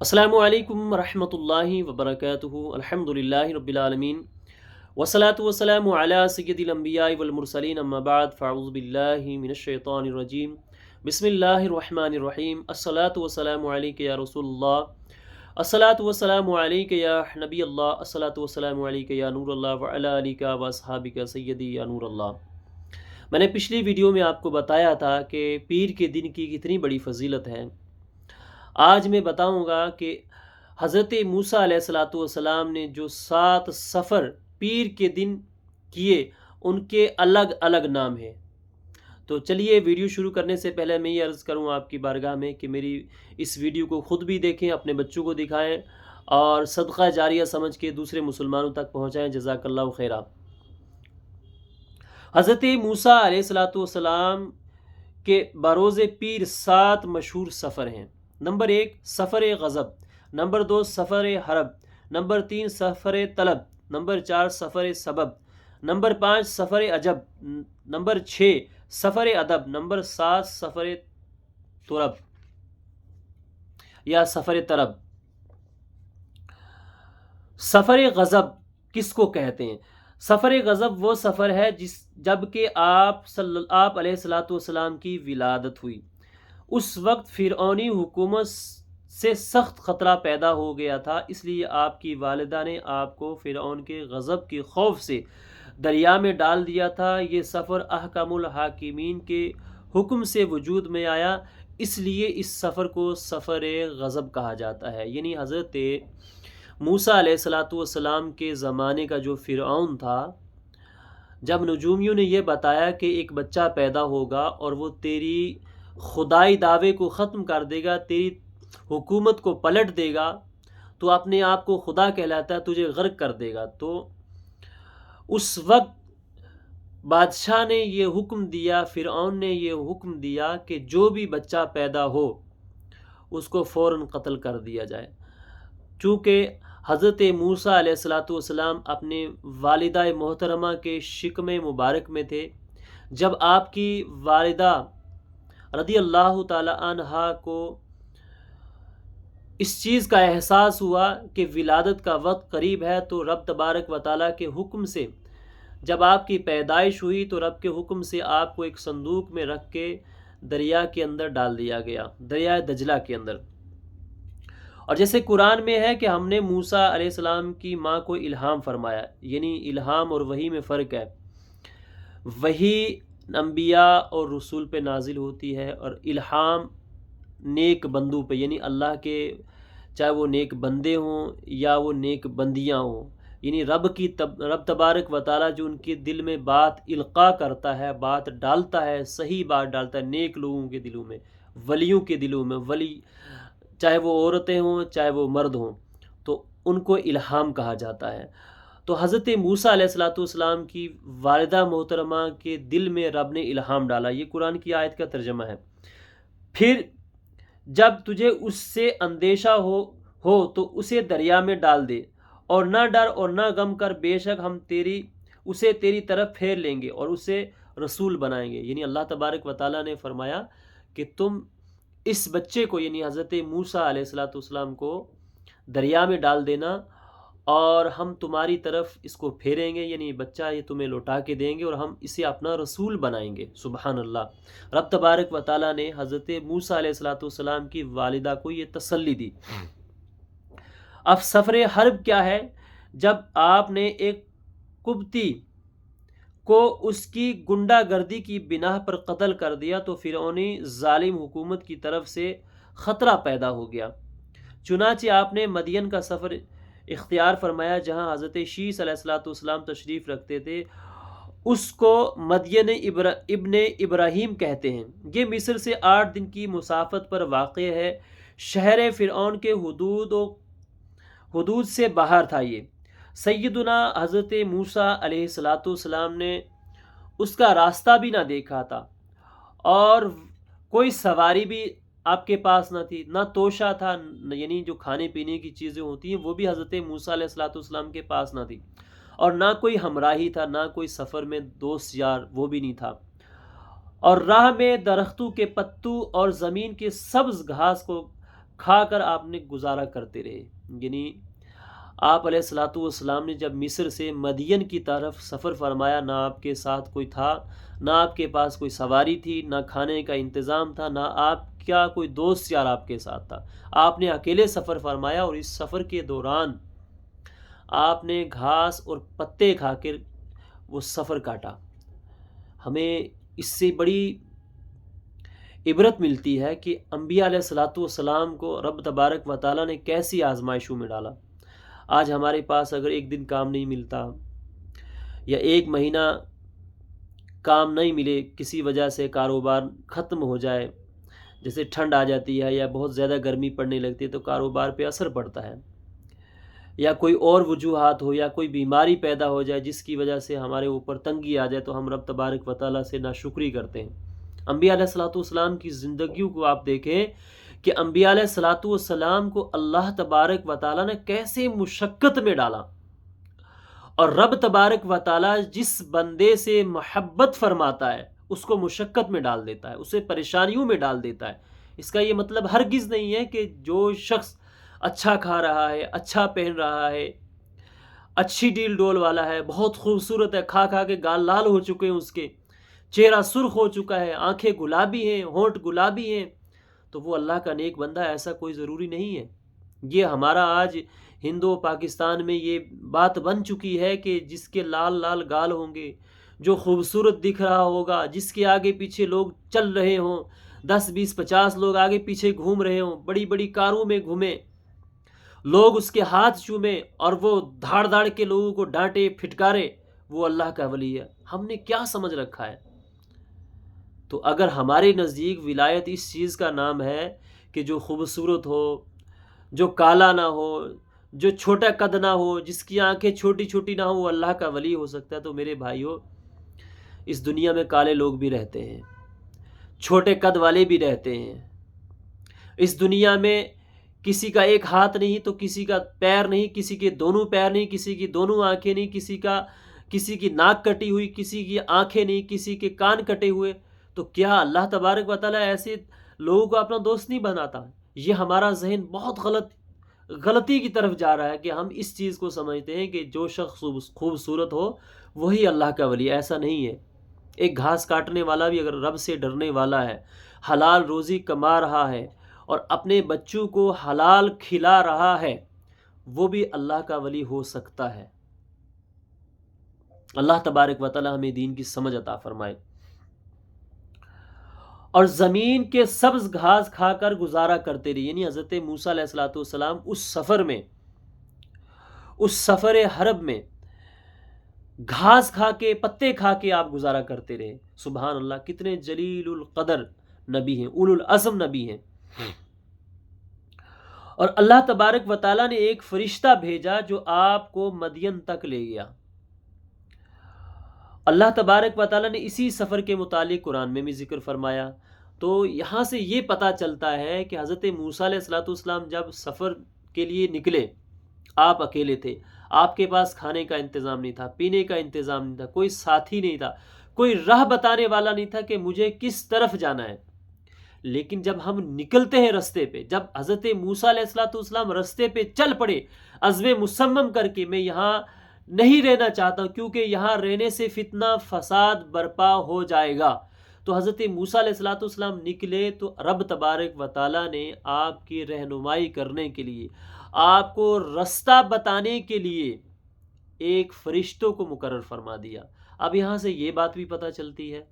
السلام علیکم ورحمۃ اللہ وبرکاتہ۔ الحمد للہ رب العالمین والصلاة والسلام علی سید الانبیاء والمرسلین، اما بعد فاعوذ باللہ من الشیطان الرجیم، بسم اللہ الرحمن الرحیم۔ الصلاة والسلام علیک یا رسول اللہ، الصلاة والسلام علیک یا نبی اللہ، الصلاة والسلام علیک یا نور اللہ وعلی آلک واصحابک سیدی یا نور اللہ۔ میں نے پچھلی ویڈیو میں آپ کو بتایا تھا کہ پیر کے دن کی کتنی بڑی فضیلت ہے۔ آج میں بتاؤں گا کہ حضرت موسیٰ علیہ السلام نے جو 7 سفر پیر کے دن کیے، ان کے الگ الگ نام ہیں۔ تو چلیے ویڈیو شروع کرنے سے پہلے میں یہ عرض کروں آپ کی بارگاہ میں کہ میری اس ویڈیو کو خود بھی دیکھیں، اپنے بچوں کو دکھائیں اور صدقہ جاریہ سمجھ کے دوسرے مسلمانوں تک پہنچائیں۔ جزاک اللہ خیرہ۔ حضرت موسیٰ علیہ السلام کے بروز پیر 7 مشہور سفر ہیں۔ نمبر 1 سفر غضب، نمبر 2 سفر حرب، نمبر 3 سفر طلب، نمبر 4 سفر سبب، نمبر 5 سفر عجب، نمبر 6 سفر ادب، نمبر 7 سفر ترب یا سفر طرب۔ سفر غضب کس کو کہتے ہیں؟ سفر غضب وہ سفر ہے جب کہ آپ علیہ السلام کی ولادت ہوئی۔ اس وقت فرعونی حکومت سے سخت خطرہ پیدا ہو گیا تھا، اس لیے آپ کی والدہ نے آپ کو فرعون کے غضب کے خوف سے دریا میں ڈال دیا تھا۔ یہ سفر احکم الحاکمین کے حکم سے وجود میں آیا، اس لیے اس سفر کو سفر غضب کہا جاتا ہے۔ یعنی حضرت موسیٰ علیہ السلام کے زمانے کا جو فرعون تھا، جب نجومیوں نے یہ بتایا کہ ایک بچہ پیدا ہوگا اور وہ تیری خدائی دعوے کو ختم کر دے گا، تیری حکومت کو پلٹ دے گا، تو اپنے آپ کو خدا کہلاتا ہے، تجھے غرق کر دے گا، تو اس وقت بادشاہ نے یہ حکم دیا، فرعون نے یہ حکم دیا کہ جو بھی بچہ پیدا ہو اس کو فوراً قتل کر دیا جائے۔ چونکہ حضرت موسیٰ علیہ السلام اپنے والدہ محترمہ کے شکم مبارک میں تھے۔ جب آپ کی والدہ رضی اللہ تعالی عنہا کو اس چیز کا احساس ہوا کہ ولادت کا وقت قریب ہے، تو رب تبارک و تعالیٰ کے حکم سے جب آپ کی پیدائش ہوئی تو رب کے حکم سے آپ کو ایک صندوق میں رکھ کے دریا کے اندر ڈال دیا گیا، دریائے دجلہ کے اندر۔ اور جیسے قرآن میں ہے کہ ہم نے موسیٰ علیہ السلام کی ماں کو الہام فرمایا، یعنی الہام اور وحی میں فرق ہے۔ وحی انبیاء اور رسول پہ نازل ہوتی ہے، اور الہام نیک بندوں پہ، یعنی اللہ کے چاہے وہ نیک بندے ہوں یا وہ نیک بندیاں ہوں، یعنی رب تبارک و تعالیٰ جو ان کے دل میں بات القاء کرتا ہے، بات ڈالتا ہے، صحیح بات ڈالتا ہے نیک لوگوں کے دلوں میں، ولیوں کے دلوں میں، ولی چاہے وہ عورتیں ہوں چاہے وہ مرد ہوں، تو ان کو الہام کہا جاتا ہے۔ تو حضرت موسیٰ علیہ السلام کی والدہ محترمہ کے دل میں رب نے الہام ڈالا، یہ قرآن کی آیت کا ترجمہ ہے۔ پھر جب تجھے اس سے اندیشہ ہو تو اسے دریا میں ڈال دے، اور نہ ڈر اور نہ غم کر، بے شک ہم اسے تیری طرف پھیر لیں گے اور اسے رسول بنائیں گے۔ یعنی اللہ تبارک و تعالیٰ نے فرمایا کہ تم اس بچے کو، یعنی حضرت موسیٰ علیہ السلام کو دریا میں ڈال دینا، اور ہم تمہاری طرف اس کو پھیریں گے، یعنی بچہ یہ تمہیں لوٹا کے دیں گے اور ہم اسے اپنا رسول بنائیں گے۔ سبحان اللہ۔ رب تبارک و تعالیٰ نے حضرت موسیٰ علیہ السلام کی والدہ کو یہ تسلی دی۔ اب سفر حرب کیا ہے؟ جب آپ نے ایک قبطی کو اس کی گنڈا گردی کی بنا پر قتل کر دیا تو فرعونی ظالم حکومت کی طرف سے خطرہ پیدا ہو گیا۔ چنانچہ آپ نے مدین کا سفر اختیار فرمایا، جہاں حضرت شیس علیہ السلام تشریف رکھتے تھے۔ اس کو مدین ابن ابراہیم کہتے ہیں۔ یہ مصر سے 8 دن کی مسافت پر واقع ہے۔ شہر فرعون کے حدود سے باہر تھا۔ یہ سیدنا حضرت موسیٰ علیہ السلام نے اس کا راستہ بھی نہ دیکھا تھا، اور کوئی سواری بھی آپ کے پاس نہ تھی، نہ توشہ تھا، یعنی جو کھانے پینے کی چیزیں ہوتی ہیں وہ بھی حضرت موسیٰ علیہ السلام کے پاس نہ تھی، اور نہ کوئی ہمراہی تھا، نہ کوئی سفر میں دوست یار وہ بھی نہیں تھا۔ اور راہ میں درختوں کے پتوں اور زمین کے سبز گھاس کو کھا کر آپ نے گزارا کرتے رہے۔ یعنی آپ علیہ الصلاۃ والسلام نے جب مصر سے مدین کی طرف سفر فرمایا، نہ آپ کے ساتھ کوئی تھا، نہ آپ کے پاس کوئی سواری تھی، نہ کھانے کا انتظام تھا، نہ آپ کیا کوئی دوست یار آپ کے ساتھ تھا۔ آپ نے اکیلے سفر فرمایا، اور اس سفر کے دوران آپ نے گھاس اور پتے کھا کر وہ سفر کاٹا۔ ہمیں اس سے بڑی عبرت ملتی ہے کہ انبیاء علیہ الصلاۃ والسلام کو رب تبارک و تعالیٰ نے کیسی آزمائشوں میں ڈالا۔ آج ہمارے پاس اگر ایک دن کام نہیں ملتا، یا ایک مہینہ کام نہیں ملے، کسی وجہ سے کاروبار ختم ہو جائے، جیسے ٹھنڈ آ جاتی ہے یا بہت زیادہ گرمی پڑنے لگتی ہے تو کاروبار پہ اثر پڑتا ہے، یا کوئی اور وجوہات ہو، یا کوئی بیماری پیدا ہو جائے جس کی وجہ سے ہمارے اوپر تنگی آ جائے، تو ہم رب تبارک و تعالیٰ سے ناشکری کرتے ہیں۔ انبیاء علیہ الصلاۃ والسلام کی زندگیوں کو آپ دیکھیں کہ انبیاء علیہ الصلاۃ والسلام کو اللہ تبارک و تعالیٰ نے کیسے مشقت میں ڈالا، اور رب تبارک و تعالیٰ جس بندے سے محبت فرماتا ہے اس کو مشقت میں ڈال دیتا ہے، اسے پریشانیوں میں ڈال دیتا ہے۔ اس کا یہ مطلب ہرگز نہیں ہے کہ جو شخص اچھا کھا رہا ہے، اچھا پہن رہا ہے، اچھی ڈیل ڈول والا ہے، بہت خوبصورت ہے، کھا کھا کے گال لال ہو چکے ہیں، اس کے چہرہ سرخ ہو چکا ہے، آنکھیں گلابی ہیں، ہونٹ گلابی ہیں، تو وہ اللہ کا نیک بندہ ہے، ایسا کوئی ضروری نہیں ہے۔ یہ ہمارا آج ہندو پاکستان میں یہ بات بن چکی ہے کہ جس کے لال لال گال ہوں گے، جو خوبصورت دکھ رہا ہوگا، جس کے آگے پیچھے لوگ چل رہے ہوں، 10 20 50 لوگ آگے پیچھے گھوم رہے ہوں، بڑی بڑی کاروں میں گھومیں، لوگ اس کے ہاتھ چومیں، اور وہ دھاڑ دھاڑ کے لوگوں کو ڈانٹے پھٹکارے، وہ اللہ کا ولی ہے۔ ہم نے کیا سمجھ رکھا ہے؟ تو اگر ہمارے نزدیک ولایت اس چیز کا نام ہے کہ جو خوبصورت ہو، جو کالا نہ ہو، جو چھوٹا قد نہ ہو، جس کی آنکھیں چھوٹی چھوٹی نہ ہو، وہ اللہ کا ولی ہو سکتا ہے، تو میرے بھائیوں، اس دنیا میں کالے لوگ بھی رہتے ہیں، چھوٹے قد والے بھی رہتے ہیں۔ اس دنیا میں کسی کا ایک ہاتھ نہیں تو کسی کا پیر نہیں، کسی کے دونوں پیر نہیں، کسی کی دونوں آنکھیں نہیں، کسی کی ناک کٹی ہوئی، کسی کی آنکھیں نہیں، کسی کے کان کٹے ہوئے، تو کیا اللہ تبارک و تعالیٰ ایسے لوگوں کو اپنا دوست نہیں بناتا؟ یہ ہمارا ذہن بہت غلطی کی طرف جا رہا ہے کہ ہم اس چیز کو سمجھتے ہیں کہ جو شخص خوبصورت ہو وہی اللہ کا ولی۔ ایسا نہیں ہے۔ ایک گھاس کاٹنے والا بھی اگر رب سے ڈرنے والا ہے، حلال روزی کما رہا ہے، اور اپنے بچوں کو حلال کھلا رہا ہے، وہ بھی اللہ کا ولی ہو سکتا ہے۔ اللہ تبارک و تعالی ہمیں دین کی سمجھ عطا فرمائے۔ اور زمین کے سبز گھاس کھا کر گزارا کرتے رہے، یعنی حضرت موسیٰ علیہ الصلوۃ والسلام اس سفر حرب میں گھاس کھا کے، پتے کھا کے آپ گزارا کرتے رہے۔ سبحان اللہ، کتنے جلیل القدر نبی ہیں، اولو العزم نبی ہیں۔ اور اللہ تبارک و تعالیٰ نے ایک فرشتہ بھیجا جو آپ کو مدین تک لے گیا۔ اللہ تبارک و تعالیٰ نے اسی سفر کے متعلق قرآن میں بھی ذکر فرمایا۔ تو یہاں سے یہ پتہ چلتا ہے کہ حضرت موسیٰ علیہ الصلوۃ والسلام جب سفر کے لیے نکلے، آپ اکیلے تھے، آپ کے پاس کھانے کا انتظام نہیں تھا، پینے کا انتظام نہیں تھا، کوئی ساتھی نہیں تھا، کوئی راہ بتانے والا نہیں تھا کہ مجھے کس طرف جانا ہے۔ لیکن جب ہم نکلتے ہیں رستے پہ، جب حضرت موسیٰ علیہ الصلوۃ والسلام رستے پہ چل پڑے عزم مصمم کر کے، میں یہاں نہیں رہنا چاہتا ہوں کیونکہ یہاں رہنے سے فتنہ فساد برپا ہو جائے گا، تو حضرت موسیٰ علیہ الصلوۃ والسلام نکلے تو رب تبارک و تعالیٰ نے آپ کی رہنمائی کرنے کے لیے، آپ کو رستہ بتانے کے لیے ایک فرشتوں کو مقرر فرما دیا۔ اب یہاں سے یہ بات بھی پتہ چلتی ہے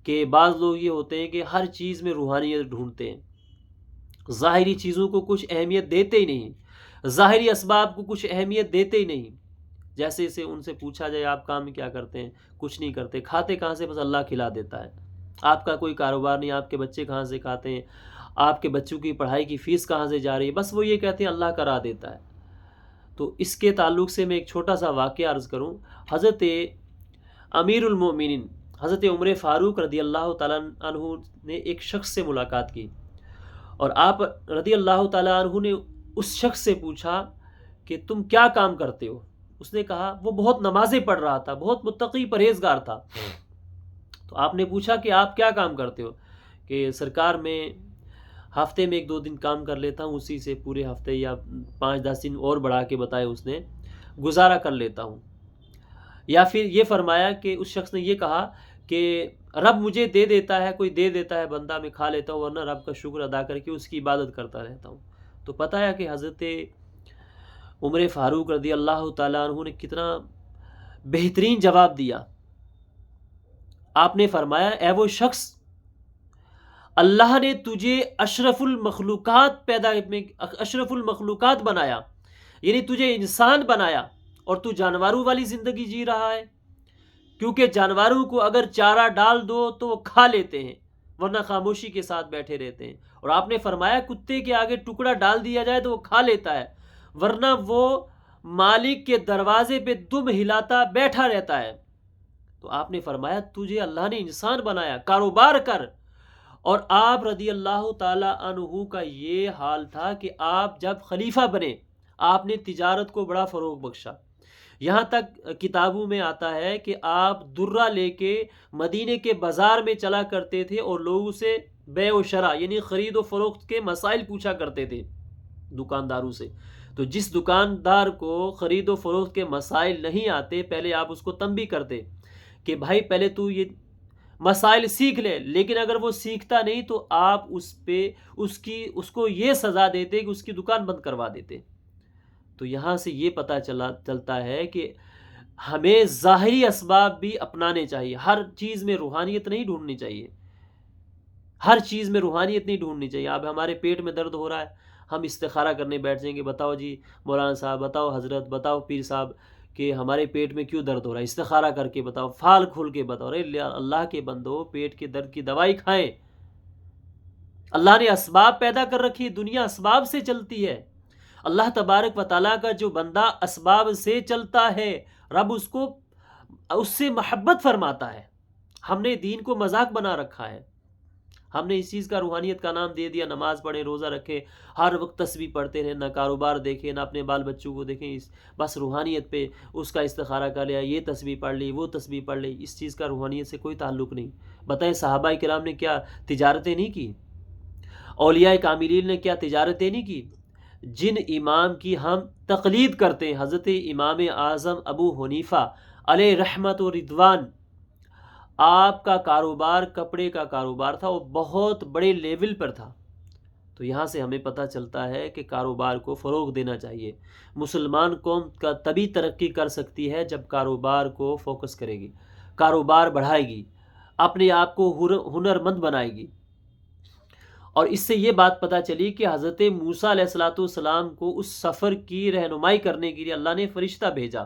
کہ بعض لوگ یہ ہوتے ہیں کہ ہر چیز میں روحانیت ڈھونڈتے ہیں، ظاہری چیزوں کو کچھ اہمیت دیتے ہی نہیں، ظاہری اسباب کو کچھ اہمیت دیتے ہی نہیں۔ جیسے سے ان سے پوچھا جائے آپ کام کیا کرتے ہیں، کچھ نہیں کرتے، کھاتے کہاں سے، بس اللہ کھلا دیتا ہے۔ آپ کا کوئی کاروبار نہیں، آپ کے بچے کہاں سے کھاتے ہیں، آپ کے بچوں کی پڑھائی کی فیس کہاں سے جا رہی ہے، بس وہ یہ کہتے ہیں اللہ کرا دیتا ہے۔ تو اس کے تعلق سے میں ایک چھوٹا سا واقعہ عرض کروں۔ حضرت امیر المومنین حضرت عمر فاروق رضی اللہ تعالیٰ عنہ نے ایک شخص سے ملاقات کی، اور آپ رضی اللہ تعالیٰ عنہ نے اس شخص سے پوچھا کہ تم کیا کام کرتے ہو؟ اس نے کہا، وہ بہت نمازیں پڑھ رہا تھا، بہت متقی پرہیزگار تھا۔ تو آپ نے پوچھا کہ آپ کیا کام کرتے ہو؟ کہ سرکار میں ہفتے میں 1-2 دن کام کر لیتا ہوں، اسی سے پورے ہفتے یا 5-10 دن اور بڑھا کے بتائے اس نے گزارا کر لیتا ہوں۔ یا پھر یہ فرمایا کہ اس شخص نے یہ کہا کہ رب مجھے دے دیتا ہے، کوئی دے دیتا ہے بندہ، میں کھا لیتا ہوں، ورنہ رب کا شکر ادا کر کے اس کی عبادت کرتا رہتا ہوں۔ تو پتہ ہے کہ حضرت عمر فاروق رضی اللہ تعالیٰ عنہ نے کتنا بہترین جواب دیا۔ آپ نے فرمایا، اے وہ شخص، اللہ نے تجھے اشرف المخلوقات بنایا، یعنی تجھے انسان بنایا، اور تو جانوروں والی زندگی جی رہا ہے، کیونکہ جانوروں کو اگر چارہ ڈال دو تو وہ کھا لیتے ہیں، ورنہ خاموشی کے ساتھ بیٹھے رہتے ہیں۔ اور آپ نے فرمایا کتے کے آگے ٹکڑا ڈال دیا جائے تو وہ کھا لیتا ہے، ورنہ وہ مالک کے دروازے پہ دم ہلاتا بیٹھا رہتا ہے۔ تو آپ نے فرمایا تجھے اللہ نے انسان بنایا، کاروبار کر۔ اور آپ رضی اللہ تعالی عنہ کا یہ حال تھا کہ آپ جب خلیفہ بنے آپ نے تجارت کو بڑا فروغ بخشا، یہاں تک کتابوں میں آتا ہے کہ آپ درہ لے کے مدینے کے بازار میں چلا کرتے تھے اور لوگوں سے بیع و شرع یعنی خرید و فروخت کے مسائل پوچھا کرتے تھے دکانداروں سے۔ تو جس دکاندار کو خرید و فروخت کے مسائل نہیں آتے، پہلے آپ اس کو تنبیہ کرتے کہ بھائی پہلے تو یہ مسائل سیکھ لے، لیکن اگر وہ سیکھتا نہیں تو آپ اس کو یہ سزا دیتے کہ اس کی دکان بند کروا دیتے۔ تو یہاں سے یہ پتہ چلتا ہے کہ ہمیں ظاہری اسباب بھی اپنانے چاہیے، ہر چیز میں روحانیت نہیں ڈھونڈنی چاہیے، ہر چیز میں روحانیت نہیں ڈھونڈنی چاہیے۔ اب ہمارے پیٹ میں درد ہو رہا ہے، ہم استخارہ کرنے بیٹھ جائیں گے، بتاؤ جی مولانا صاحب، بتاؤ حضرت، بتاؤ پیر صاحب کہ ہمارے پیٹ میں کیوں درد ہو رہا ہے، استخارہ کر کے بتاؤ، پھال کھول کے بتاؤ۔ ارے اللہ کے بندو، پیٹ کے درد کی دوائی کھائیں۔ اللہ نے اسباب پیدا کر رکھی، دنیا اسباب سے چلتی ہے۔ اللہ تبارک و تعالیٰ کا جو بندہ اسباب سے چلتا ہے، رب اس سے محبت فرماتا ہے۔ ہم نے دین کو مذاق بنا رکھا ہے، ہم نے اس چیز کا روحانیت کا نام دے دیا، نماز پڑھیں، روزہ رکھیں، ہر وقت تسبیح پڑھتے رہیں، نہ کاروبار دیکھیں، نہ اپنے بال بچوں کو دیکھیں، بس روحانیت پہ اس کا استخارہ کر لیا، یہ تسبیح پڑھ لی، وہ تسبیح پڑھ لی۔ اس چیز کا روحانیت سے کوئی تعلق نہیں۔ بتائیں صحابہ کرام نے کیا تجارتیں نہیں کی؟ اولیاء کاملین نے کیا تجارتیں نہیں کی؟ جن امام کی ہم تقلید کرتے ہیں، حضرت امام اعظم ابو حنیفہ علیہ رحمت و رضوان، آپ کا کاروبار کپڑے کا کاروبار تھا، وہ بہت بڑے لیول پر تھا۔ تو یہاں سے ہمیں پتہ چلتا ہے کہ کاروبار کو فروغ دینا چاہیے۔ مسلمان قوم کا تبھی ترقی کر سکتی ہے جب کاروبار کو فوکس کرے گی، کاروبار بڑھائے گی، اپنے آپ کو ہنرمند بنائے گی۔ اور اس سے یہ بات پتہ چلی کہ حضرت موسیٰ علیہ السلام کو اس سفر کی رہنمائی کرنے کے لیے اللہ نے فرشتہ بھیجا۔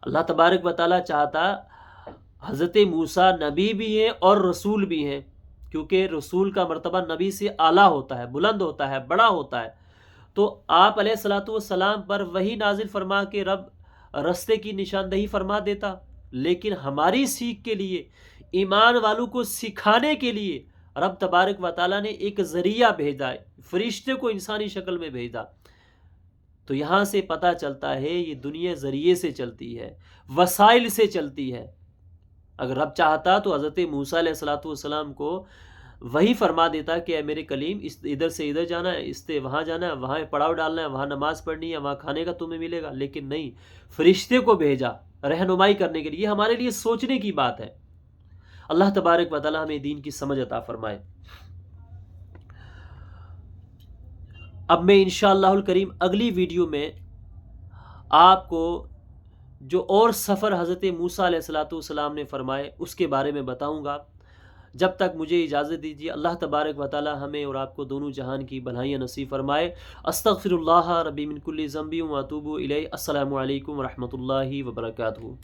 اللہ تبارک و تعالیٰ چاہتا حضرت موسیٰ نبی بھی ہیں اور رسول بھی ہیں، کیونکہ رسول کا مرتبہ نبی سے اعلیٰ ہوتا ہے، بلند ہوتا ہے، بڑا ہوتا ہے۔ تو آپ علیہ السلام پر وحی نازل فرما کے رب رستے کی نشاندہی فرما دیتا، لیکن ہماری سیکھ کے لیے، ایمان والوں کو سکھانے کے لیے رب تبارک و تعالیٰ نے ایک ذریعہ بھیجا ہے، فرشتے کو انسانی شکل میں بھیجا۔ تو یہاں سے پتہ چلتا ہے یہ دنیا ذریعے سے چلتی ہے، وسائل سے چلتی ہے۔ اگر رب چاہتا تو حضرت موسیٰ علیہ السلام کو وہی فرما دیتا کہ اے میرے کلیم، ادھر سے ادھر جانا ہے، اس سے وہاں جانا ہے، وہاں پڑاؤ ڈالنا ہے، وہاں نماز پڑھنی ہے، وہاں کھانے کا تمہیں ملے گا، لیکن نہیں، فرشتے کو بھیجا رہنمائی کرنے کے لیے۔ یہ ہمارے لیے سوچنے کی بات ہے۔ اللہ تبارک و تعالیٰ ہمیں دین کی سمجھ عطا فرمائے۔ اب میں انشاءاللہ الکریم اگلی ویڈیو میں آپ کو جو اور سفر حضرت موسیٰ علیہ السلام نے فرمائے اس کے بارے میں بتاؤں گا۔ جب تک مجھے اجازت دیجیے، اللہ تبارک و تعالی ہمیں اور آپ کو دونوں جہان کی بھلائیاں نصیب فرمائے۔ استغفر اللہ ربی من کل ذنب و اتوب الیہ۔ السلام علیکم ورحمۃ اللہ وبرکاتہ۔